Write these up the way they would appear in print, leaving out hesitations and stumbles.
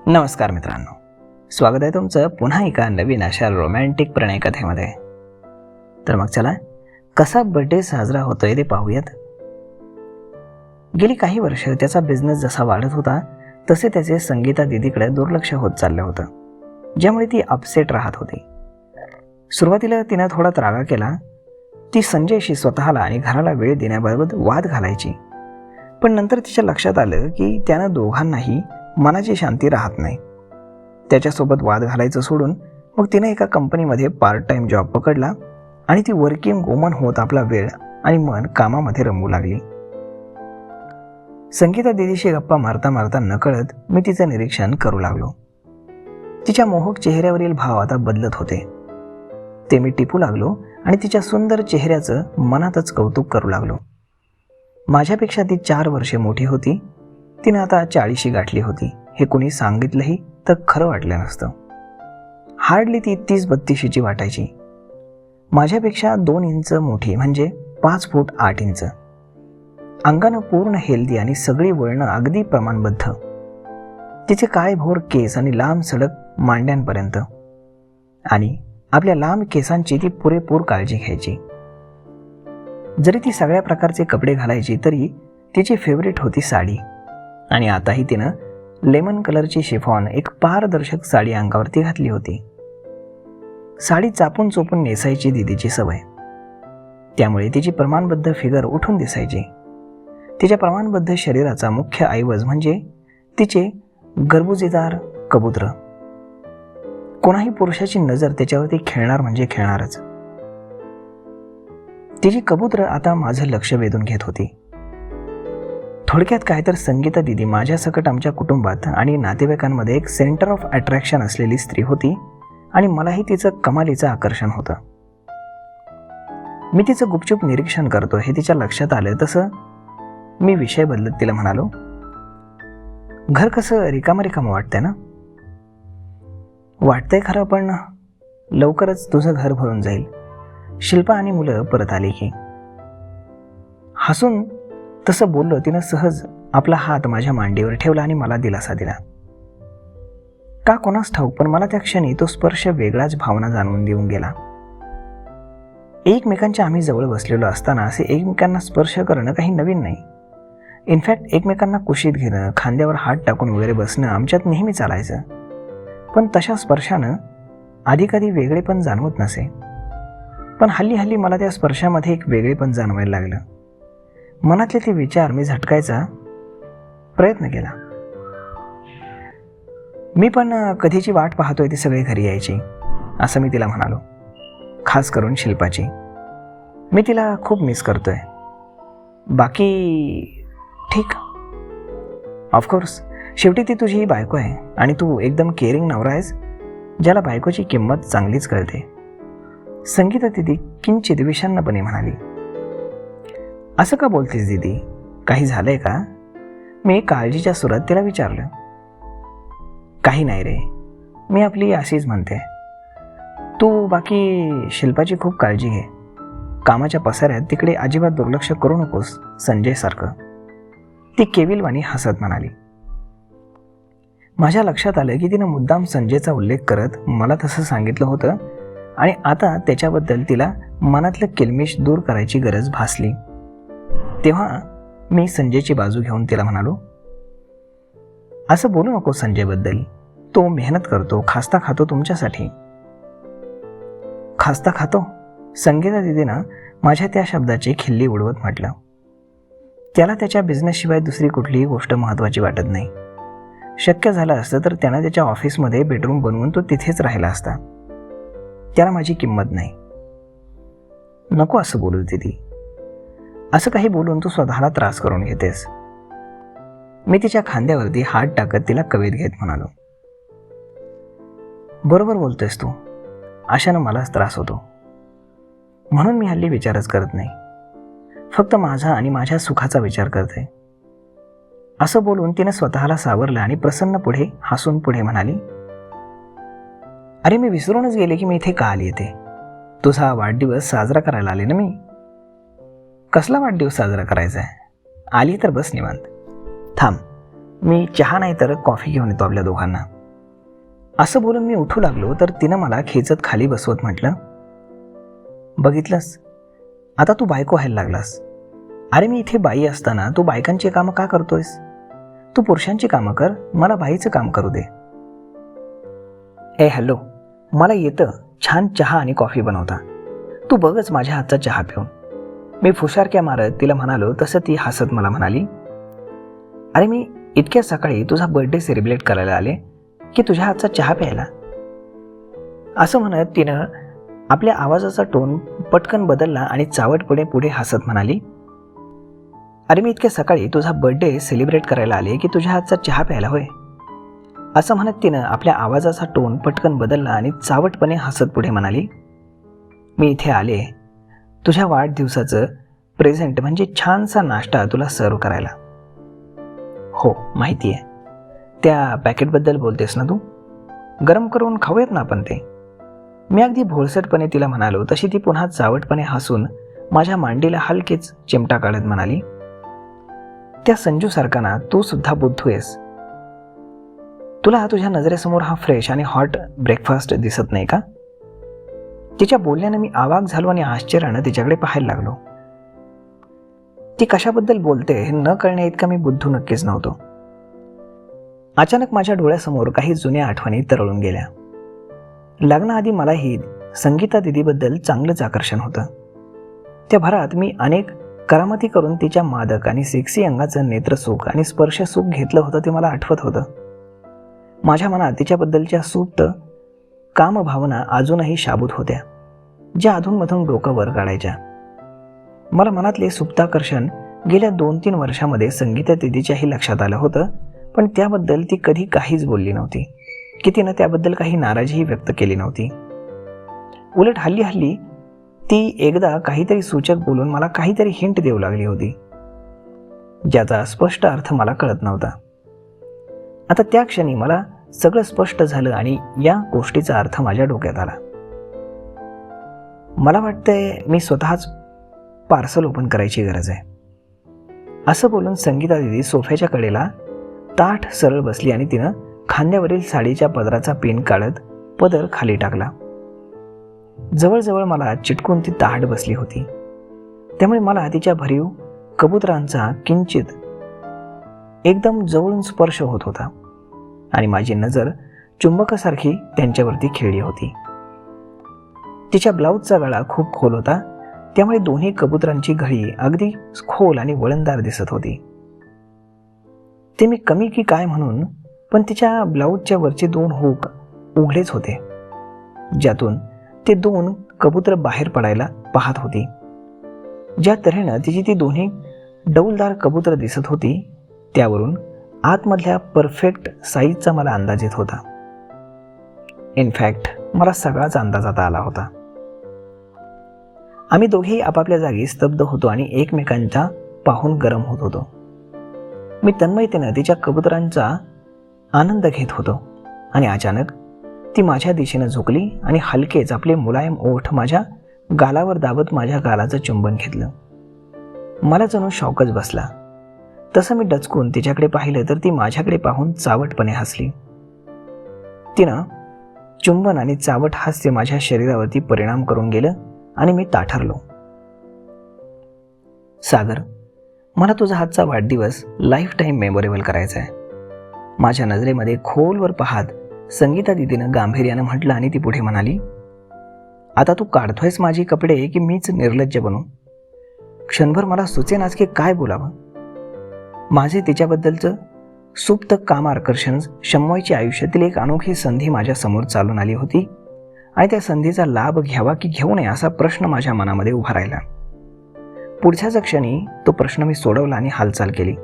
नमस्कार मित्रांनो, स्वागत आहे तुमचं पुन्हा एका नवीन अशा रोमॅन्टिक प्रणय कथेमध्ये. तर मग चला, कसा बर्थडे साजरा होतोय ते पाहूयात. गेली काही वर्ष त्याचा बिझनेस जसा वाढत होता तसे त्याचे संगीता दीदीकडे दुर्लक्ष होत चाललं होतं, ज्यामुळे ती अपसेट राहत होती. सुरुवातीला तिनं थोडा त्रागा केला. ती संजयशी स्वतःला आणि घराला वेळ देण्याबाबत वाद घालायची, पण नंतर तिच्या लक्षात आलं की त्यानं दोघांनाही मनाची शांती राहत नाही. त्याच्यासोबत वाद घालायचं सोडून मग तिने एका कंपनीमध्ये पार्ट टाइम जॉब पकडला आणि ती वर्किंग वुमन होत आपला वेळ आणि मन कामामध्ये रमवू लागली. संगीता दीदीशी गप्पा मारता मारता नकळत मी तिचं निरीक्षण करू लागलो. तिच्या मोहक चेहऱ्यावरील भाव आता बदलत होते. ते मी टिपू लागलो आणि तिच्या सुंदर चेहऱ्याचं मनातच कौतुक करू लागलो. माझ्यापेक्षा ती 4 वर्षे मोठी होती. तिनं आता 40शी गाठली होती. हे कोणी सांगितलंही तर खरं वाटलं नसतं. हार्डली ती 30-32ची वाटायची. माझ्यापेक्षा 2 इंच मोठी म्हणजे 5 फूट 8 इंच. अंगानं पूर्ण हेल्दी आणि सगळी वळणं अगदी प्रमाणबद्ध. तिचे काळेभोर केस आणि लांब सडक मांड्यांपर्यंत, आणि आपल्या लांब केसांची ती पुरेपूर काळजी घ्यायची. जरी ती सगळ्या प्रकारचे कपडे घालायची तरी तिची फेवरेट होती साडी. आणि आताही तिनं लेमन कलरची शिफॉन एक पारदर्शक साडी अंगावरती घातली होती. साडी चापून चोपून नेसायची दीदीची सवय, त्यामुळे तिची प्रमाणबद्ध फिगर उठून दिसायची. तिच्या प्रमाणबद्ध शरीराचा मुख्य ऐवज म्हणजे तिचे गरबुजेदार कबूतर. कोणाही पुरुषाची नजर त्याच्यावरती खेळणार म्हणजे खेळणारच. तिची कबूतर आता माझं लक्ष वेधून घेत होती. थोडक्यात काय तर संगीता दीदी माझ्यासकट आमच्या कुटुंबात आणि नातेवाईकांमध्ये एक सेंटर ऑफ अट्रॅक्शन असलेली स्त्री होती, आणि मलाही तिचं कमालीचं आकर्षण होतं. मी तिचं गुपचूप निरीक्षण करतो हे तिच्या लक्षात आलं तसं मी विषय बदलत तिला म्हणालो, घर कसं रिकामं रिकामं वाटतंय ना? वाटतंय खरं, पण लवकरच तुझं घर भरून जाईल. शिल्पा आणि मुलं परत आली की. हसून तसं बोललो तिनं सहज आपला हात माझ्या मांडीवर ठेवला आणि मला दिलासा दिला. का कोणास ठाऊक, पण मला त्या क्षणी तो स्पर्श वेगळाच भावना जाणवून देऊन गेला. एकमेकांच्या आम्ही जवळ बसलेलो असताना असे एकमेकांना स्पर्श करणं काही नवीन नाही. इनफॅक्ट एकमेकांना कुशीत घेणं, खांद्यावर हात टाकून वगैरे बसणं आमच्यात नेहमी चालायचं. पण तशा स्पर्शानं आधी कधी वेगळेपण जाणवत नसे, पण हल्ली हल्ली मला त्या स्पर्शामध्ये एक वेगळेपण जाणवायला लागलं. मनातले ते विचार मी झटकायचा प्रयत्न केला. मी पण कधीची वाट पाहतोय ती सगळी घरी यायची, असं मी तिला म्हणालो. खास करून शिल्पाची. मी तिला खूप मिस करतोय. बाकी ठीक. ऑफकोर्स, शेवटी ती तुझी बायको आहे आणि तू एकदम केअरिंग नवरा आहेस, ज्याला बायकोची किंमत चांगलीच कळते. संगीता दीदी किंचित विषण्णपणे म्हणाली. असं का बोलतेस दीदी? काही झालंय का? मी काळजीच्या सुरात तिला विचारलं. काही नाही रे, मी आपली अशीच म्हणते. तू बाकी शिल्पाची खूप काळजी घे. कामाच्या पसाऱ्यात तिकडे अजिबात दुर्लक्ष करू नकोस संजयसारखं, ती केविलवाणी हसत म्हणाली. माझ्या लक्षात आलं की तिनं मुद्दाम संजयचा उल्लेख करत मला तसं सांगितलं होतं, आणि आता त्याच्याबद्दल तिला मनातलं किलमिश दूर करायची गरज भासली. तेव्हा मी संजयची बाजू घेऊन तिला म्हणालो, असं बोलू नको संजयबद्दल. तो मेहनत करतो, खास्ता खातो तुमच्यासाठी. खास्ता खातो? संगीता दीदीनं माझ्या त्या शब्दाची खिल्ली उडवत म्हटलं. त्याला त्याच्या बिझनेसशिवाय दुसरी कुठलीही गोष्ट महत्त्वाची वाटत नाही. शक्य झालं असतं तर त्यानं त्याच्या ऑफिसमध्ये बेडरूम बनवून तो तिथेच राहिला असता. त्याला माझी किंमत नाही. नको असं बोलू दीदी. असं काही बोलून तू स्वतःला त्रास करून घेतेस. मी तिच्या खांद्यावरती हात टाकत तिला कवेत घेत म्हणालो, बरोबर बोलतोयस तू. अशानं मलाच त्रास होतो. म्हणून मी हल्ली विचारच करत नाही. फक्त माझा आणि माझ्या सुखाचा विचार करते. असं बोलून तिने स्वतःला सावरलं आणि प्रसन्न पुढे हसून पुढे म्हणाली, अरे मी विसरूनच गेले की मी इथे का आली येते. तुझा वाढदिवस साजरा करायला आले ना मी. कसला वाढदिवस साजरा करायचा आहे? आली तर बस निवांत. थांब, मी चहा नाही तर कॉफी घेऊन येतो आपल्या दोघांना. असं बोलून मी उठू लागलो तर तिनं मला खेचत खाली बसवत म्हटलं, बघितलंस, आता तू बायको व्हायला लागलास. अरे मी इथे बाई असताना तू बायकांची कामं का करतोयस? तू पुरुषांची कामं कर, मला बाईचं काम करू दे. हॅलो, मला येतं छान चहा आणि कॉफी बनवता. तू बघच माझ्या हातचा चहा पिऊन. मी फुशारक्या मारत तिला म्हणालो तसं ती हसत मला म्हणाली, अरे मी इतक्या सकाळी तुझा बर्थडे सेलिब्रेट करायला आले की तुझ्या हातचा चहा प्यायला. असं म्हणत तिनं आपल्या आवाजाचा टोन पटकन बदलला आणि चावटपणे पुढे हसत म्हणाली, अरे मी इतक्या सकाळी तुझा बर्थडे सेलिब्रेट करायला आले की तुझ्या हातचा चहा प्यायला होय. असं म्हणत तिनं आपल्या आवाजाचा टोन पटकन बदलला आणि चावटपणे हसत पुढे म्हणाली, मी इथे आले तुझ्या वाढदिवसाचं प्रेझेंट म्हणजे छानसा नाश्ता तुला सर्व करायला. हो माहिती आहे, त्या पॅकेटबद्दल बोलतेस ना तू? गरम करून खाऊयात ना आपण ते. मी अगदी भोळसटपणे तिला म्हणालो तशी ती पुन्हा चावटपणे हसून माझ्या मांडीला हलकेच चिमटा काढत म्हणाली, त्या संजूसारखा ना तू सुद्धा बुद्धू आहेस. तुला तुझ्या नजरेसमोर हा फ्रेश आणि हॉट ब्रेकफास्ट दिसत नाही का? तिच्या बोलण्यानं मी अवाक झालो आणि आश्चर्यानं तिच्याकडे पाहायला लागलो. ती कशाबद्दल बोलते हे न कळणे इतका मी बुद्धू नक्कीच नव्हतो. अचानक माझ्या डोळ्यासमोर काही जुन्या आठवणी तरळून गेल्या. लग्नाआधी मलाही संगीता दिदीबद्दल चांगलंच आकर्षण होतं. त्या भरात मी अनेक करामती करून तिच्या मादक आणि सेक्सी अंगाचं नेत्रसुख आणि स्पर्शसुख घेतलं होतं ते मला आठवत होतं. माझ्या मनात तिच्याबद्दलच्या सुप्त कामभावना अजूनही शाबूत होत्या, ज्या अधूनमधून डोकं वर काढायच्या. मला मनातले सुप्ताकर्षण गेल्या 2-3 वर्षामध्ये संगीता दिदीच्याही लक्षात आलं होतं, पण त्याबद्दल ती कधी काहीच बोलली नव्हती की तिनं त्याबद्दल काही नाराजीही व्यक्त केली नव्हती. उलट हल्ली हल्ली ती एकदा काहीतरी सूचक बोलून मला काहीतरी हिंट देऊ लागली होती, ज्याचा स्पष्ट अर्थ मला कळत नव्हता. आता त्या क्षणी मला सगळं स्पष्ट झालं आणि या गोष्टीचा अर्थ माझ्या डोक्यात आला. मला वाटतंय मी स्वतःच पार्सल ओपन करायची गरज आहे. असं बोलून संगीता दिदी सोफ्याच्या कडेला ताठ सरळ बसली आणि तिनं खांद्यावरील साडीच्या पदराचा पिन काढत पदर खाली टाकला. जवळजवळ मला चिटकून ती ताठ बसली होती, त्यामुळे मला तिच्या भरीव कबुतरांचा किंचित एकदम जवळून स्पर्श होत होता आणि माझी नजर चुंबकासारखी त्यांच्यावरती खेळली होती. तिच्या ब्लाऊजचा गळा खूप खोल होता, त्यामुळे दोन्ही कबुतरांची घडी अगदी खोल आणि वळणदार दिसत होती. ते मी कमी की काय म्हणून, पण तिच्या ब्लाऊजच्या वरचे 2 हुक उघडेच होते, ज्यातून ते 2 कबूतर बाहेर पडायला पाहत होती. ज्या तऱ्हेनं तिची ती दोन्ही डौलदार कबूतर दिसत होती त्यावरून आतमधल्या परफेक्ट साईजचा मला अंदाज येत होता. इनफॅक्ट मला सगळाच अंदाज आता आला होता. आम्ही दोघेही आपापल्या जागी स्तब्ध होतो आणि एकमेकांचा पाहून गरम होत होतो. मी तन्मयतेनं तिच्या कबुतरांचा आनंद घेत होतो आणि अचानक ती माझ्या दिशेनं झुकली आणि हलकेच आपले मुलायम ओठ माझ्या गालावर दाबत माझ्या गालाचं चुंबन घेतलं. मला जणू शॉकच बसला. तसं मी डचकून तिच्याकडे पाहिलं तर ती माझ्याकडे पाहून चावटपणे हसली. तिनं चुंबन आणि चावट हास्य माझ्या शरीरावरती परिणाम करून गेलं आणि मी ताठरलो. सागर, मला तुझा हातचा वाढदिवस लाईफ टाईम मेमोरेबल करायचा आहे. माझ्या नजरेमध्ये खोलवर पाहत संगीता दिदीनं गांभीर्यानं म्हटलं आणि ती पुढे म्हणाली, आता तू काढतोयस माझी कपडे की मीच निर्लज्ज बनू? क्षणभर मला सुचेनाच की काय बोलावं. माझे तिच्याबद्दलचं सुप्त कामाकर्षण शमवायची आयुष्यातील एक अनोखी संधी माझ्या समोर चालून आली होती आणि त्या संधीचा लाभ घ्यावा की घेऊ नये असा प्रश्न माझ्या मनामध्ये उभा राहिला. पुढच्याच क्षणी तो प्रश्न मी सोडवला आणि हालचाल केली.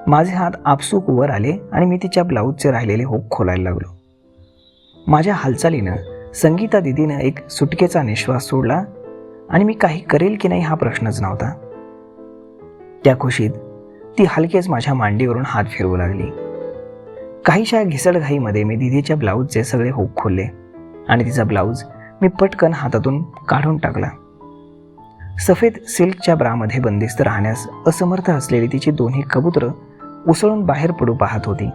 माझे हात आपसूक वर आले आणि मी तिच्या ब्लाऊजचे राहिलेले हुक खोलायला लागलो. माझ्या हालचालीनं संगीता दिदीनं एक सुटकेचा निश्वास सोडला आणि मी काही करेल की नाही हा प्रश्नच नव्हता. त्या खुशीत ती हलकेच माझ्या मांडीवरून हात फिरवू लागली. काहीशा घिसडघाईमध्ये मी दिदीच्या ब्लाऊजचे सगळे हुक खोलले आणि तिचा ब्लाऊज मी पटकन हातातून काढून टाकला. सफेद सिल्कच्या ब्रामध्ये बंदिस्त राहण्यास असमर्थ असलेली तिची दोन्ही कबुतरं उसळून बाहेर पडू पाहत होती.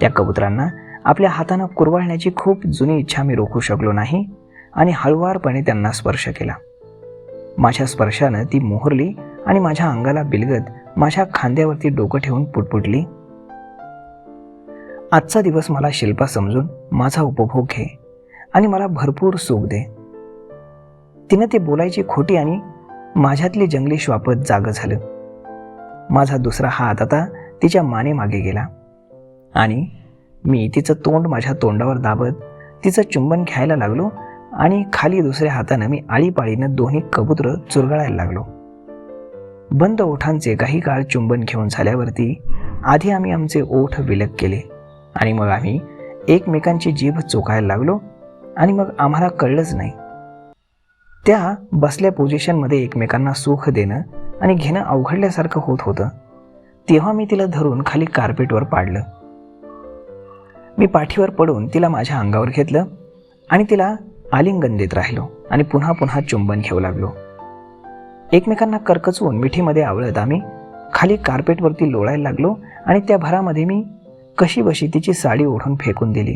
त्या कबुतरांना आपल्या हातानं कुरवाळण्याची खूप जुनी इच्छा मी रोखू शकलो नाही आणि हळुवारपणे त्यांना स्पर्श केला. माझ्या स्पर्शानं ती मोहरली आणि माझ्या अंगाला बिलगत माझ्या खांद्यावरती डोकं ठेवून पुटपुटली, आजचा दिवस मला शिल्पा समजून माझा उपभोग घे आणि मला भरपूर सुख दे. तिनं ते बोलायची खोटी आणि माझ्यातली जंगली श्वापत जागं झालं. माझा दुसरा हात आता तिच्या मानेमागे गेला आणि मी तिचं तोंड माझ्या तोंडावर दाबत तिचं चुंबन घ्यायला लागलो आणि खाली दुसऱ्या हातानं मी आळीपाळीनं दोन्ही कबूतर चुरगळायला लागलो. बंद ओठांचे काही काळ चुंबन घेऊन झाल्यावरती आधी आम्ही आमचे ओठ विलग केले आणि मग आम्ही एकमेकांची जीभ चोखायला लागलो आणि मग आम्हाला कळलंच नाही. त्या बसल्या पोझिशनमध्ये एकमेकांना सुख देणं आणि घेणं अवघडल्यासारखं होत होतं. तेव्हा मी तिला धरून खाली कार्पेटवर पाडलं. मी पाठीवर पडून तिला माझ्या अंगावर घेतलं आणि तिला आलिंगन देत राहिलो आणि पुन्हा पुन्हा चुंबन घेऊ लागलो. एकमेकांना करकचवून मिठीमध्ये आवळत आम्ही खाली कार्पेटवरती लोळायला लागलो आणि त्या भरामध्ये मी कशी बशी तिची साडी ओढून फेकून दिली,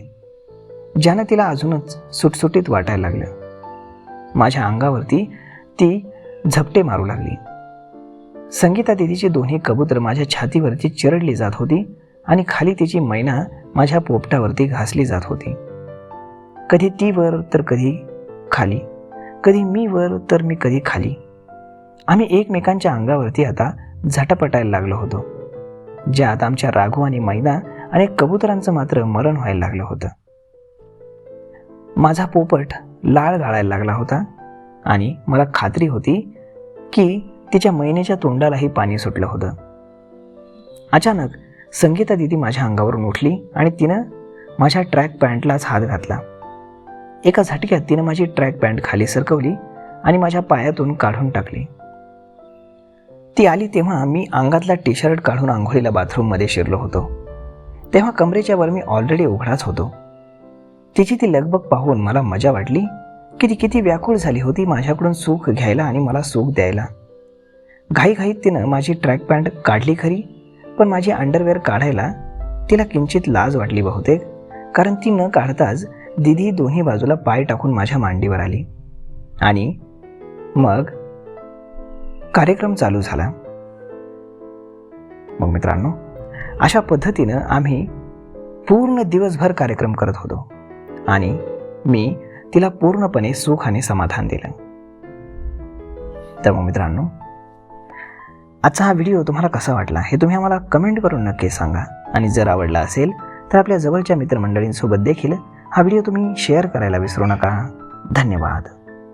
ज्यानं तिला अजूनच सुटसुटीत वाटायला लागलं. माझ्या अंगावरती ती झपटे मारू लागली. संगीता दिदीची दोन्ही कबूतर माझ्या छातीवरती चिरडली जात होती आणि खाली तिची मैना माझ्या पोपटावरती घासली जात होती. कधी ती वर तर कधी खाली, कधी मी वर तर मी कधी खाली. आम्ही एकमेकांच्या अंगावरती आता झटपटायला लागलो होतो, ज्यात आमच्या राघू आणि मैना आणि कबुतरांचं मात्र मरण व्हायला लागलं होतं. माझा पोपट लाळ गाळायला लागला होता आणि मला खात्री होती की तिच्या मैनेच्या तोंडालाही पाणी सुटलं होतं. अचानक संगीता दिदी माझ्या अंगावरून उठली आणि तिनं माझ्या ट्रॅक पॅन्टलाच हात घातला. एका झटक्यात तिनं माझी ट्रॅक पॅन्ट खाली सरकवली आणि माझ्या पायातून काढून टाकली. ती आली तेव्हा मी अंगातला टी शर्ट काढून आंघोळीला बाथरूममध्ये शिरलो होतो. तेव्हा कमरेच्या वर मी ऑलरेडी उघडाच होतो. तिची ती लगबग पाहून मला मजा वाटली की ती किती व्याकुळ झाली होती माझ्याकडून सुख घ्यायला आणि मला सुख द्यायला. घाईघाईत तिनं माझी ट्रॅक पॅन्ट काढली खरी, पण माझी अंडरवेअर काढायला तिला किंचित लाज वाटली बहुतेक, कारण ती न काढताच दिदी दोन्ही बाजूला पाय टाकून माझ्या मांडीवर आली आणि मग कार्यक्रम चालू झाला. मग मित्रांनो, अशा पद्धतीनं आम्ही पूर्ण दिवसभर कार्यक्रम करत होतो आणि मी तिला पूर्णपणे सुख आणि समाधान दिलं. तर मग मित्रांनो, आजचा हा व्हिडिओ तुम्हाला कसा वाटला हे तुम्ही आम्हाला कमेंट करून नक्की सांगा आणि जर आवडला असेल तर आपल्या जवळच्या मित्रमंडळींसोबत देखील हा व्हिडिओ तुम्ही शेअर करायला विसरू नका. धन्यवाद.